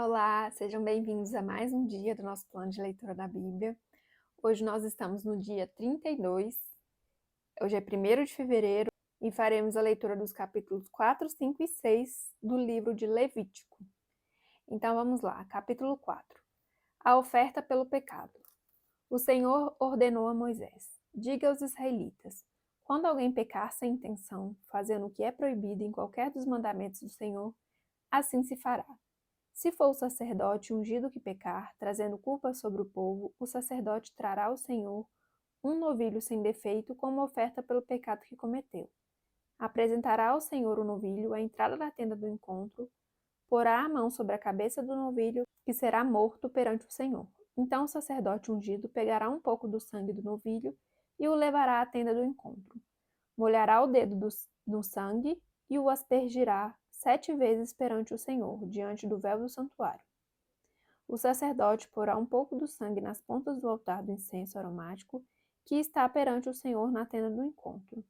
Olá, sejam bem-vindos a mais um dia do nosso plano de leitura da Bíblia. Hoje nós estamos no dia 32, hoje é 1º de fevereiro, e faremos a leitura dos capítulos 4, 5 e 6 do livro de Levítico. Então vamos lá, capítulo 4. A oferta pelo pecado. O Senhor ordenou a Moisés: diga aos israelitas, quando alguém pecar sem intenção, fazendo o que é proibido em qualquer dos mandamentos do Senhor, assim se fará. Se for o sacerdote ungido que pecar, trazendo culpa sobre o povo, o sacerdote trará ao Senhor um novilho sem defeito como oferta pelo pecado que cometeu. Apresentará ao Senhor o novilho à entrada da tenda do encontro, porá a mão sobre a cabeça do novilho, que será morto perante o Senhor. Então o sacerdote ungido pegará um pouco do sangue do novilho e o levará à tenda do encontro. Molhará o dedo no sangue e o aspergirá 7 vezes perante o Senhor, diante do véu do santuário. O sacerdote porá um pouco do sangue nas pontas do altar do incenso aromático, que está perante o Senhor na tenda do encontro.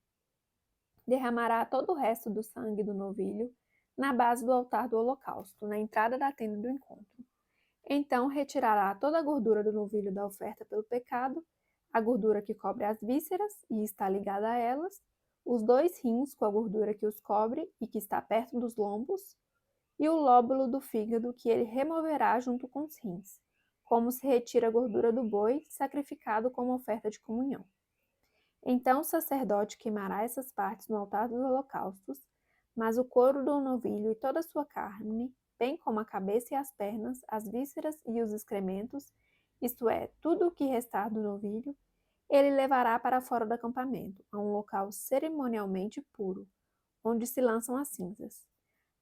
Derramará todo o resto do sangue do novilho na base do altar do holocausto, na entrada da tenda do encontro. Então retirará toda a gordura do novilho da oferta pelo pecado, a gordura que cobre as vísceras e está ligada a elas, os 2 rins com a gordura que os cobre e que está perto dos lombos, e o lóbulo do fígado que ele removerá junto com os rins, como se retira a gordura do boi sacrificado como oferta de comunhão. Então o sacerdote queimará essas partes no altar dos holocaustos, mas o couro do novilho e toda a sua carne, bem como a cabeça e as pernas, as vísceras e os excrementos, isto é, tudo o que restar do novilho, ele levará para fora do acampamento, a um local cerimonialmente puro, onde se lançam as cinzas.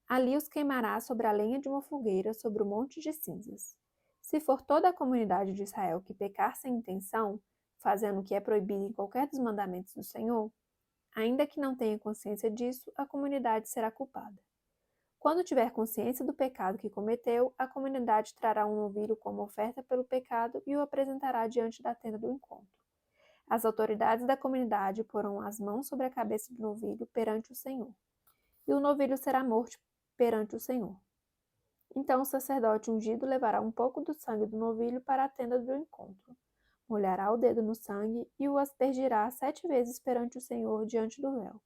Ali os queimará sobre a lenha de uma fogueira sobre o monte de cinzas. Se for toda a comunidade de Israel que pecar sem intenção, fazendo o que é proibido em qualquer dos mandamentos do Senhor, ainda que não tenha consciência disso, a comunidade será culpada. Quando tiver consciência do pecado que cometeu, a comunidade trará um novilho como oferta pelo pecado e o apresentará diante da tenda do encontro. As autoridades da comunidade porão as mãos sobre a cabeça do novilho perante o Senhor, e o novilho será morto perante o Senhor. Então o sacerdote ungido levará um pouco do sangue do novilho para a tenda do encontro, molhará o dedo no sangue e o aspergirá 7 vezes perante o Senhor diante do véu.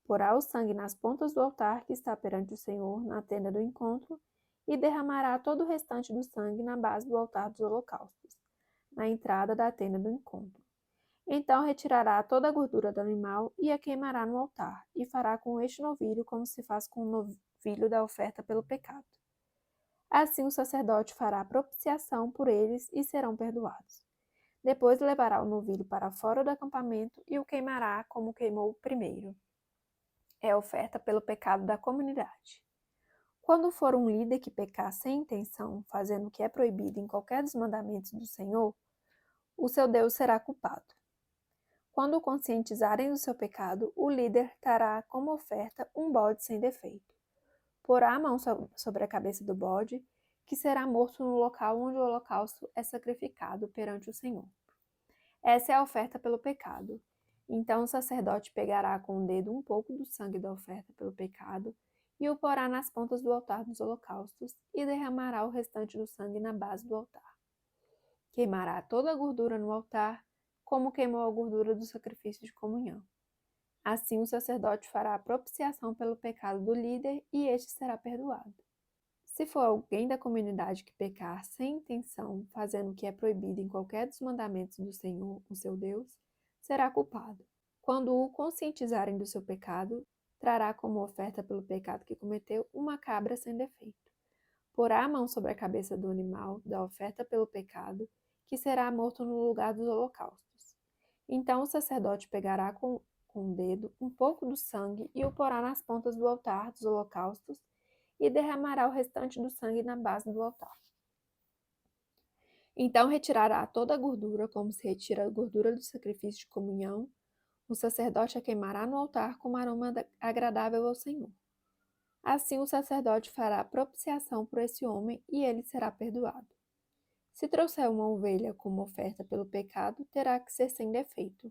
Porá o sangue nas pontas do altar que está perante o Senhor na tenda do encontro e derramará todo o restante do sangue na base do altar dos holocaustos, na entrada da tenda do encontro. Então retirará toda a gordura do animal e a queimará no altar, e fará com este novilho como se faz com o novilho da oferta pelo pecado. Assim o sacerdote fará propiciação por eles e serão perdoados. Depois levará o novilho para fora do acampamento e o queimará como queimou o primeiro. É a oferta pelo pecado da comunidade. Quando for um líder que pecar sem intenção, fazendo o que é proibido em qualquer dos mandamentos do Senhor, o seu Deus será culpado. Quando o conscientizarem do seu pecado, o líder trará como oferta um bode sem defeito. Porá a mão sobre a cabeça do bode, que será morto no local onde o holocausto é sacrificado perante o Senhor. Essa é a oferta pelo pecado. Então o sacerdote pegará com o dedo um pouco do sangue da oferta pelo pecado e o porá nas pontas do altar dos holocaustos e derramará o restante do sangue na base do altar. Queimará toda a gordura no altar, como queimou a gordura do sacrifício de comunhão. Assim o sacerdote fará a propiciação pelo pecado do líder e este será perdoado. Se for alguém da comunidade que pecar sem intenção, fazendo o que é proibido em qualquer dos mandamentos do Senhor, o seu Deus, será culpado. Quando o conscientizarem do seu pecado, trará como oferta pelo pecado que cometeu uma cabra sem defeito. Porá a mão sobre a cabeça do animal da oferta pelo pecado, que será morto no lugar dos holocaustos. Então o sacerdote pegará com o dedo um pouco do sangue e o porá nas pontas do altar dos holocaustos e derramará o restante do sangue na base do altar. Então retirará toda a gordura, como se retira a gordura do sacrifício de comunhão. O sacerdote a queimará no altar como aroma agradável ao Senhor. Assim o sacerdote fará propiciação por esse homem e ele será perdoado. Se trouxer uma ovelha como oferta pelo pecado, terá que ser sem defeito.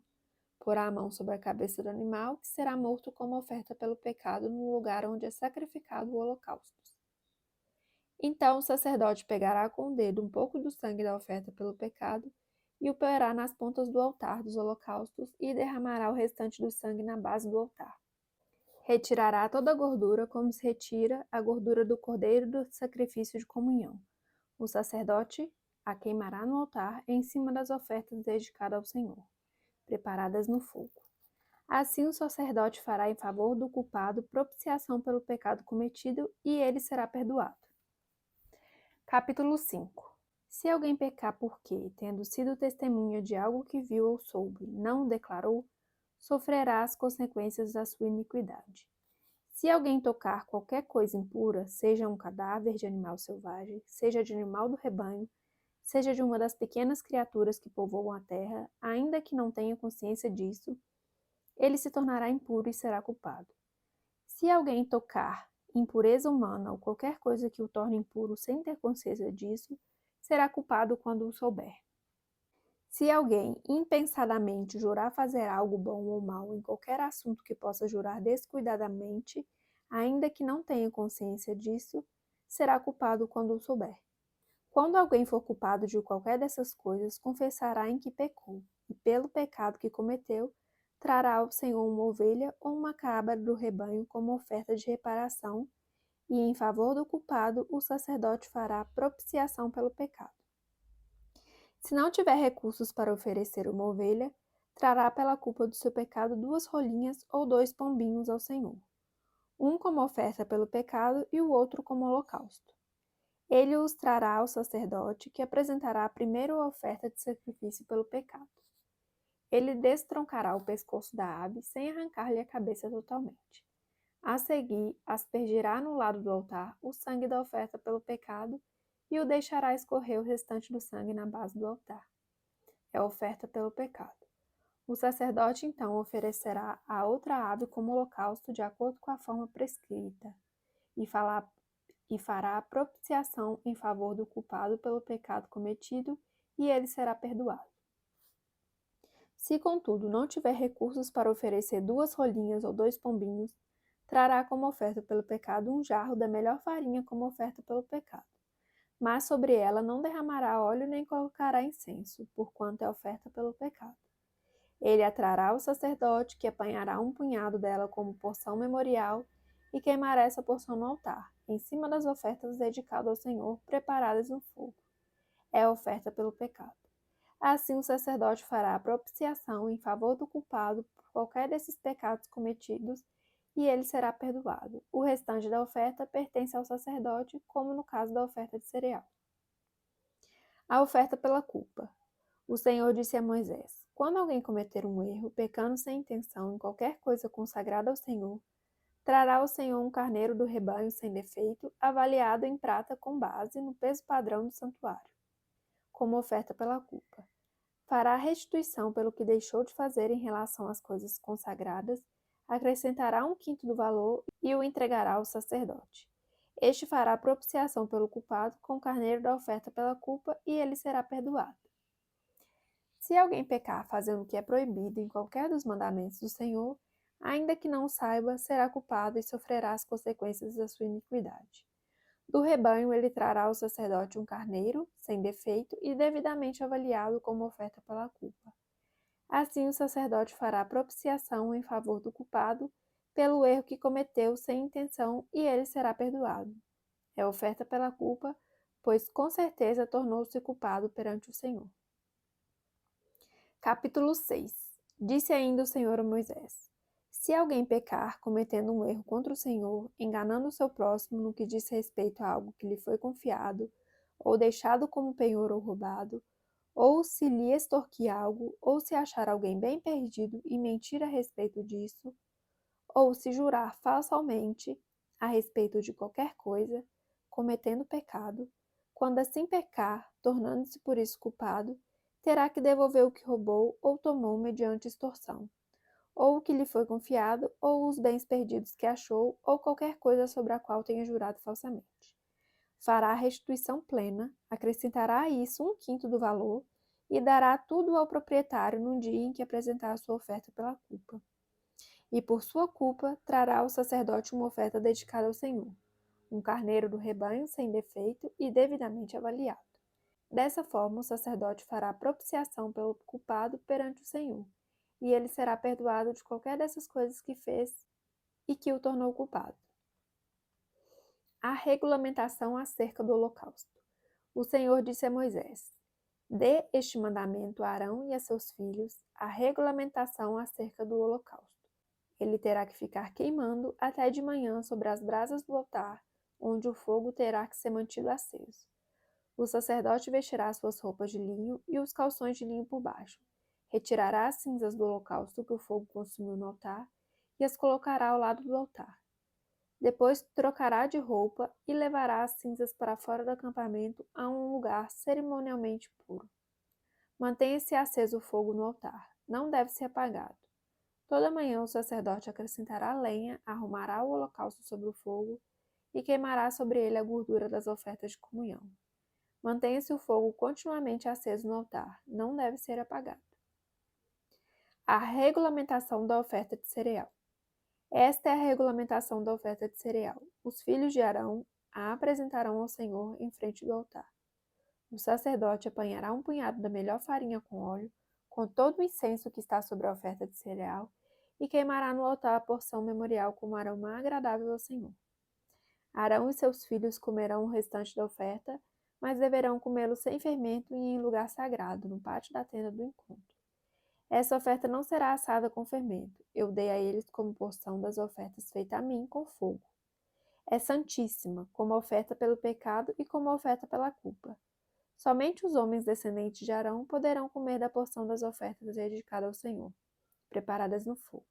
Porá a mão sobre a cabeça do animal, que será morto como oferta pelo pecado no lugar onde é sacrificado o holocausto. Então o sacerdote pegará com o dedo um pouco do sangue da oferta pelo pecado e o porá nas pontas do altar dos holocaustos e derramará o restante do sangue na base do altar. Retirará toda a gordura, como se retira a gordura do cordeiro do sacrifício de comunhão. O sacerdote a queimará no altar em cima das ofertas dedicadas ao Senhor, preparadas no fogo. Assim o sacerdote fará em favor do culpado propiciação pelo pecado cometido e ele será perdoado. Capítulo 5. Se alguém pecar porque, tendo sido testemunha de algo que viu ou soube, não o declarou, sofrerá as consequências da sua iniquidade. Se alguém tocar qualquer coisa impura, seja um cadáver de animal selvagem, seja de animal do rebanho, seja de uma das pequenas criaturas que povoam a terra, ainda que não tenha consciência disso, ele se tornará impuro e será culpado. Se alguém tocar impureza humana ou qualquer coisa que o torne impuro sem ter consciência disso, será culpado quando o souber. Se alguém impensadamente jurar fazer algo bom ou mal em qualquer assunto que possa jurar descuidadamente, ainda que não tenha consciência disso, será culpado quando o souber. Quando alguém for culpado de qualquer dessas coisas, confessará em que pecou, e pelo pecado que cometeu, trará ao Senhor uma ovelha ou uma cabra do rebanho como oferta de reparação, e em favor do culpado o sacerdote fará propiciação pelo pecado. Se não tiver recursos para oferecer uma ovelha, trará pela culpa do seu pecado 2 rolinhas ou 2 pombinhos ao Senhor, um como oferta pelo pecado e o outro como holocausto. Ele os trará ao sacerdote, que apresentará primeiro a oferta de sacrifício pelo pecado. Ele destroncará o pescoço da ave sem arrancar-lhe a cabeça totalmente. A seguir, aspergirá no lado do altar o sangue da oferta pelo pecado e o deixará escorrer o restante do sangue na base do altar. É a oferta pelo pecado. O sacerdote então oferecerá a outra ave como holocausto de acordo com a forma prescrita e fará propiciação em favor do culpado pelo pecado cometido e ele será perdoado. Se, contudo, não tiver recursos para oferecer 2 rolinhas ou 2 pombinhos, trará como oferta pelo pecado um jarro da melhor farinha como oferta pelo pecado. Mas sobre ela não derramará óleo nem colocará incenso, porquanto é oferta pelo pecado. Ele a trará ao sacerdote, que apanhará um punhado dela como porção memorial e queimará essa porção no altar, em cima das ofertas dedicadas ao Senhor, preparadas no fogo. É a oferta pelo pecado. Assim o sacerdote fará a propiciação em favor do culpado por qualquer desses pecados cometidos e ele será perdoado. O restante da oferta pertence ao sacerdote, como no caso da oferta de cereal. A oferta pela culpa. O Senhor disse a Moisés: quando alguém cometer um erro, pecando sem intenção em qualquer coisa consagrada ao Senhor, trará ao Senhor um carneiro do rebanho sem defeito, avaliado em prata com base no peso padrão do santuário, como oferta pela culpa. Fará restituição pelo que deixou de fazer em relação às coisas consagradas, acrescentará 1/5 do valor e o entregará ao sacerdote. Este fará propiciação pelo culpado com o carneiro da oferta pela culpa e ele será perdoado. Se alguém pecar fazendo o que é proibido em qualquer dos mandamentos do Senhor, ainda que não saiba, será culpado e sofrerá as consequências da sua iniquidade. Do rebanho ele trará ao sacerdote um carneiro, sem defeito e devidamente avaliado como oferta pela culpa. Assim o sacerdote fará propiciação em favor do culpado pelo erro que cometeu sem intenção e ele será perdoado. É oferta pela culpa, pois com certeza tornou-se culpado perante o Senhor. Capítulo 6. Disse ainda o Senhor a Moisés: se alguém pecar cometendo um erro contra o Senhor, enganando o seu próximo no que diz respeito a algo que lhe foi confiado, ou deixado como penhor ou roubado, ou se lhe extorquir algo, ou se achar alguém bem perdido e mentir a respeito disso, ou se jurar falsamente a respeito de qualquer coisa, cometendo pecado, quando assim pecar, tornando-se por isso culpado, terá que devolver o que roubou ou tomou mediante extorsão, ou o que lhe foi confiado, ou os bens perdidos que achou, ou qualquer coisa sobre a qual tenha jurado falsamente. Fará a restituição plena, acrescentará a isso 1/5 do valor e dará tudo ao proprietário no dia em que apresentar a sua oferta pela culpa. E por sua culpa trará ao sacerdote uma oferta dedicada ao Senhor, um carneiro do rebanho sem defeito e devidamente avaliado. Dessa forma, o sacerdote fará propiciação pelo culpado perante o Senhor, e ele será perdoado de qualquer dessas coisas que fez e que o tornou culpado. A regulamentação acerca do holocausto. O Senhor disse a Moisés: dê este mandamento a Arão e a seus filhos, a regulamentação acerca do holocausto. Ele terá que ficar queimando até de manhã sobre as brasas do altar, onde o fogo terá que ser mantido aceso. O sacerdote vestirá suas roupas de linho e os calções de linho por baixo. Retirará as cinzas do holocausto que o fogo consumiu no altar e as colocará ao lado do altar. Depois trocará de roupa e levará as cinzas para fora do acampamento a um lugar cerimonialmente puro. Mantenha-se aceso o fogo no altar, não deve ser apagado. Toda manhã o sacerdote acrescentará lenha, arrumará o holocausto sobre o fogo e queimará sobre ele a gordura das ofertas de comunhão. Mantenha-se o fogo continuamente aceso no altar, não deve ser apagado. A regulamentação da oferta de cereal. Esta é a regulamentação da oferta de cereal. Os filhos de Arão a apresentarão ao Senhor em frente do altar. O sacerdote apanhará um punhado da melhor farinha com óleo, com todo o incenso que está sobre a oferta de cereal, e queimará no altar a porção memorial como aroma agradável ao Senhor. Arão e seus filhos comerão o restante da oferta, mas deverão comê-lo sem fermento e em lugar sagrado, no pátio da tenda do encontro. Essa oferta não será assada com fermento. Eu dei a eles como porção das ofertas feitas a mim com fogo. É santíssima, como a oferta pelo pecado e como a oferta pela culpa. Somente os homens descendentes de Arão poderão comer da porção das ofertas dedicadas ao Senhor, preparadas no fogo.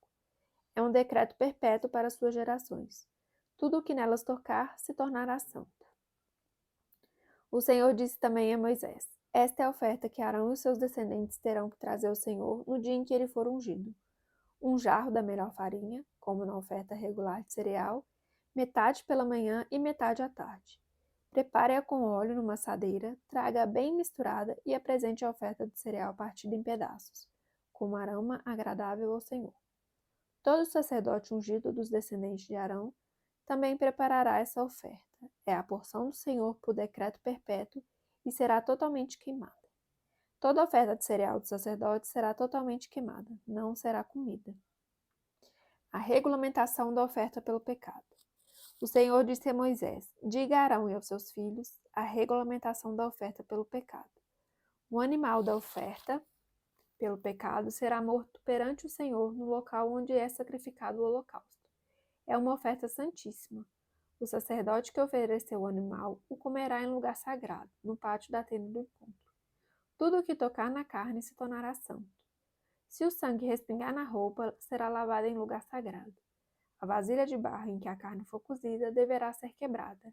É um decreto perpétuo para suas gerações. Tudo o que nelas tocar se tornará santo. O Senhor disse também a Moisés: esta é a oferta que Arão e seus descendentes terão que trazer ao Senhor no dia em que ele for ungido. Um jarro da melhor farinha, como na oferta regular de cereal, metade pela manhã e metade à tarde. Prepare-a com óleo numa assadeira, traga-a bem misturada e apresente a oferta de cereal partida em pedaços, como aroma agradável ao Senhor. Todo sacerdote ungido dos descendentes de Arão também preparará essa oferta. É a porção do Senhor por decreto perpétuo e será totalmente queimada. Toda oferta de cereal do sacerdote será totalmente queimada, não será comida. A regulamentação da oferta pelo pecado. O Senhor disse a Moisés: diga a Arão e aos seus filhos a regulamentação da oferta pelo pecado. O animal da oferta pelo pecado será morto perante o Senhor no local onde é sacrificado o holocausto. É uma oferta santíssima. O sacerdote que ofereceu o animal o comerá em lugar sagrado, no pátio da tenda do encontro. Tudo o que tocar na carne se tornará santo. Se o sangue respingar na roupa, será lavado em lugar sagrado. A vasilha de barro em que a carne for cozida deverá ser quebrada,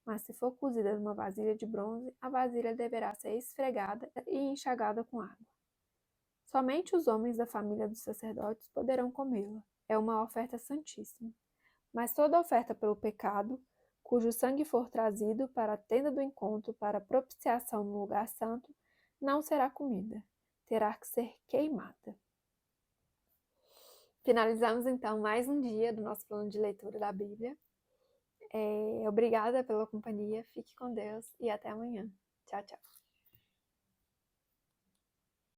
mas se for cozida numa vasilha de bronze, a vasilha deverá ser esfregada e enxagada com água. Somente os homens da família dos sacerdotes poderão comê-la. É uma oferta santíssima. Mas toda oferta pelo pecado, cujo sangue for trazido para a tenda do encontro para propiciação no lugar santo, não será comida, terá que ser queimada. Finalizamos então mais um dia do nosso plano de leitura da Bíblia. Obrigada pela companhia, fique com Deus e até amanhã. Tchau, tchau.